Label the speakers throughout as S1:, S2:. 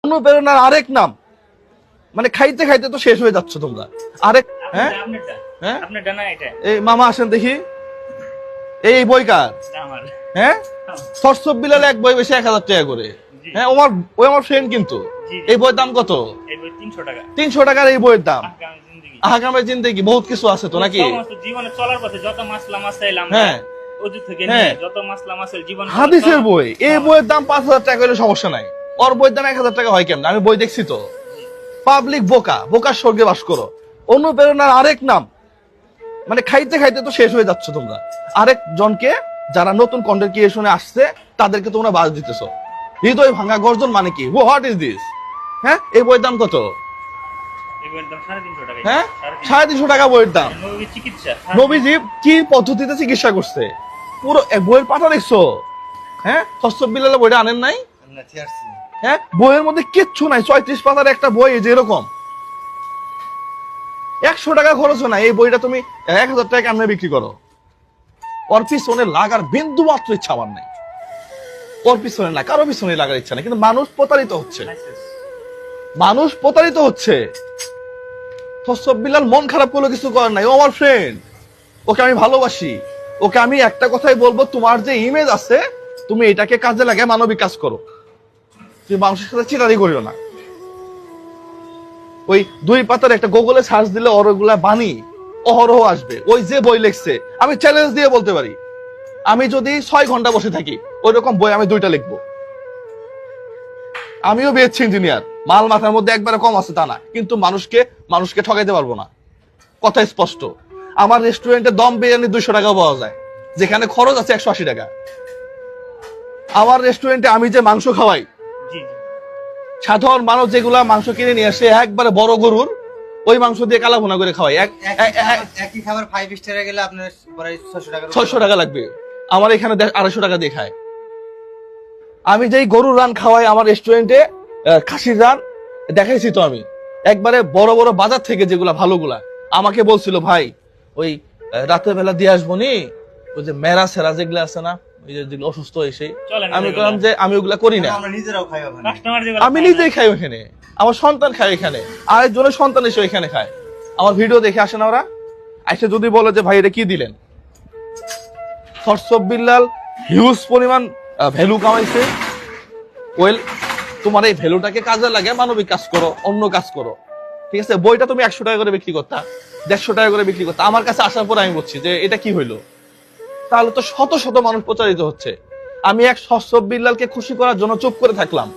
S1: অনুপ্রেরণার আরেক নাম। মানে খাইতে খাইতে তো শেষ হয়ে যাচ্ছ তোমরা। আরেক হ্যাঁ হ্যাঁ এই মামা আসেন দেখি, এই বই কার? হ্যাঁ সরসব বিলাল এক বই বেশি 1000 টাকা করে। হ্যাঁ ওই আমার ফ্রেন্ড কিন্তু। এই বইয়ের দাম কত? 300 টাকার এই বইয়ের দাম। আহকামের জিন্দেগি বহুত কিছু আছে তো নাকি
S2: জীবনে চলার পথে যত মাসলা মাসাইল আমরা
S1: হ্যাঁ
S2: ওযু থেকে নিয়ে যত মাসলা মাসাইল জীবন
S1: হাদিসের বই। এই বইয়ের দাম 5000 টাকা হলে সমস্যা নাই, ওর বইয়ের দাম 1000 টাকা হয় কেমন? আমি বই দেখছি তো। পাবলিক বোকার স্বর্গে বাস করো। অনুপ্রেরণার আরেক নাম। মানে খাইতে খাইতে তো শেষ হয়ে যাচ্ছ তোমরা। আরেক জনকে যারা নতুন কন্টেন্ট ক্রিয়েশনে আসছে তাদেরকে তোমরা বাজ দিতেছ। হৃদয় ভাঙা গর্জন মানে কি? What is this? হ্যাঁ এই বইয়ের দাম কত? হ্যাঁ 350 টাকা বইয়ের দাম। নবীজি কি পদ্ধতিতে চিকিৎসা করছে পুরো বইয়ের পাতা দেখছো? হ্যাঁ সরসব বিলালের বইটা আনেন নাই? হ্যাঁ বইয়ের মধ্যে কিচ্ছু নাই, 34 পাতার একটা বই যে এরকম। 100 টাকা খরচ না, এই বইটা তুমি 1000 টাকা কেমনে বিক্রি করো? ওর পিছনে লাগার বিন্দু মাত্র ইচ্ছা আমার নাই। ওর পিছনে না, কারো পিছনে লাগার ইচ্ছা নেই, কিন্তু মানুষ প্রতারিত হচ্ছে। মানুষ প্রতারিত হচ্ছে। সরসব বিলাল মন খারাপ করলে কিছু করার নাই, ও আমার ফ্রেন্ড, ওকে আমি ভালোবাসি। ওকে আমি একটা কথাই বলবো, তোমার যে ইমেজ আছে তুমি এটাকে কাজে লাগায় মানবিক কাজ করো। তুমি মানুষের সাথে চিটারি করিও না। ওই 2 পাতার একটা গুগলে সার্চ দিলে ওরগুলা বাণী অহরহ আসবে। ওই যে বই লিখছে, আমি চ্যালেঞ্জ দিয়ে বলতে পারি, আমি যদি 6 ঘন্টা বসে থাকি ওই রকম বই আমি 2টা লিখবো। আমিও বিএসসি ইঞ্জিনিয়ার, মাল মাথার মধ্যে একবারে কম আছে তা না, কিন্তু মানুষকে ঠকাইতে পারবো না, কথা স্পষ্ট। আমার রেস্টুরেন্টে দম বিরিয়ানি 200 টাকা পাওয়া যায়, যেখানে খরচ আছে 180 টাকা। আমার রেস্টুরেন্টে আমি যে মাংস খাওয়াই, সাধারণ মানুষ যেগুলা মাংস কিনে নিয়ে আসে একবারে বড় গরুর, ওই মাংস দিয়ে কালা ভুনা করে খাওয়াই।
S3: একই খাবার 5 স্টারে গেলে আপনার
S1: 600 টাকা লাগবে, আমার এখানে 250 টাকা দিয়ে খায়। আমি যেই গরুর রান খাওয়াই আমার রেস্টুরেন্টে, খাসির রান দেখাইছি তো আমি, একবারে বড় বড় বাজার থেকে যেগুলা ভালোগুলা। আমাকে বলছিল ভাই ওই রাতের বেলা দিয়ে আসবো নি, ওই যে মেরা সেরা যেগুলা আছে না, ওই যে যেগুলো অসুস্থ এসে, আমি বললাম যে আমি ওগুলা করি না,
S3: আমরা নিজেরাও খাই ওখানে,
S1: আমি নিজেই খাই ওখানে, আমার সন্তান খায় এখানে, আরেকজনের সন্তান এসে এখানে খায়। আমার ভিডিও দেখে আসে না ওরা, এসে যদি বলে যে ভাই এটা কি দিলেন। সরসব বিলাল হিউজ পরিমাণ ভ্যালু কামাইছে। ওয়েল তোমার এই ভ্যালুটাকে কাজে লাগে মানবিক কাজ করো, অন্য কাজ করো, ঠিক আছে? বইটা তুমি 100 টাকা করে বিক্রি করতা, 150 টাকা করে বিক্রি করতা, আমার কাছে আসার পর আমি বলছি যে এটা কি হইলো? তাহলে তো শত শত মানুষ প্রচারিত হচ্ছে। আমি এক সরসব বিলালকে খুশি করার জন্য চুপ করে থাকলাম,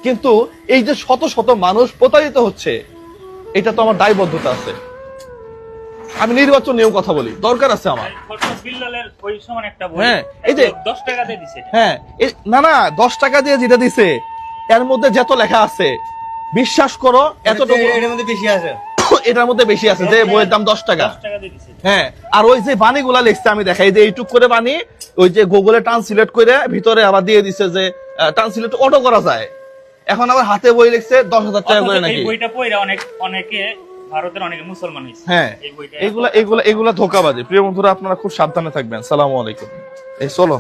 S1: কিন্তু এই যে শত শত মানুষ প্রতারিত হচ্ছে, এটা তো আমার দায়বদ্ধতা আছে। আমি নির্বাচন নিয়েও কথা বলি, দরকার আছে আমার। হ্যাঁ এই যে
S2: 10 টাকা দিয়ে দিছে।
S1: হ্যাঁ না 10 টাকা দিয়ে যেটা দিছে এর মধ্যে যত লেখা আছে বিশ্বাস করো এতটুকু
S3: এর মধ্যে বেশি আছে,
S1: এটার মধ্যে বেশি আছে যে বইয়ের দাম 10 টাকা। হ্যাঁ আর ওই যে বাণীগুলা লিখছে আমি দেখাই যে এইটুক করে বাণী, ওই যে গুগলে ট্রান্সলেট করে ভিতরে আবার দিয়ে দিছে যে ট্রান্সলেট অটো করা যায়। এখন আবার হাতে বই লিখছে 10,000 টাকা করে নাকি।
S2: এই বইটা পড়ে অনেকে ভারতের অনেকে মুসলমান হইছে।
S1: হ্যাঁ এগুলা ধোঁকাবাজি। প্রিয় বন্ধুরা আপনারা খুব সাবধানে থাকবেন। সালামু আলাইকুম। এই চলো।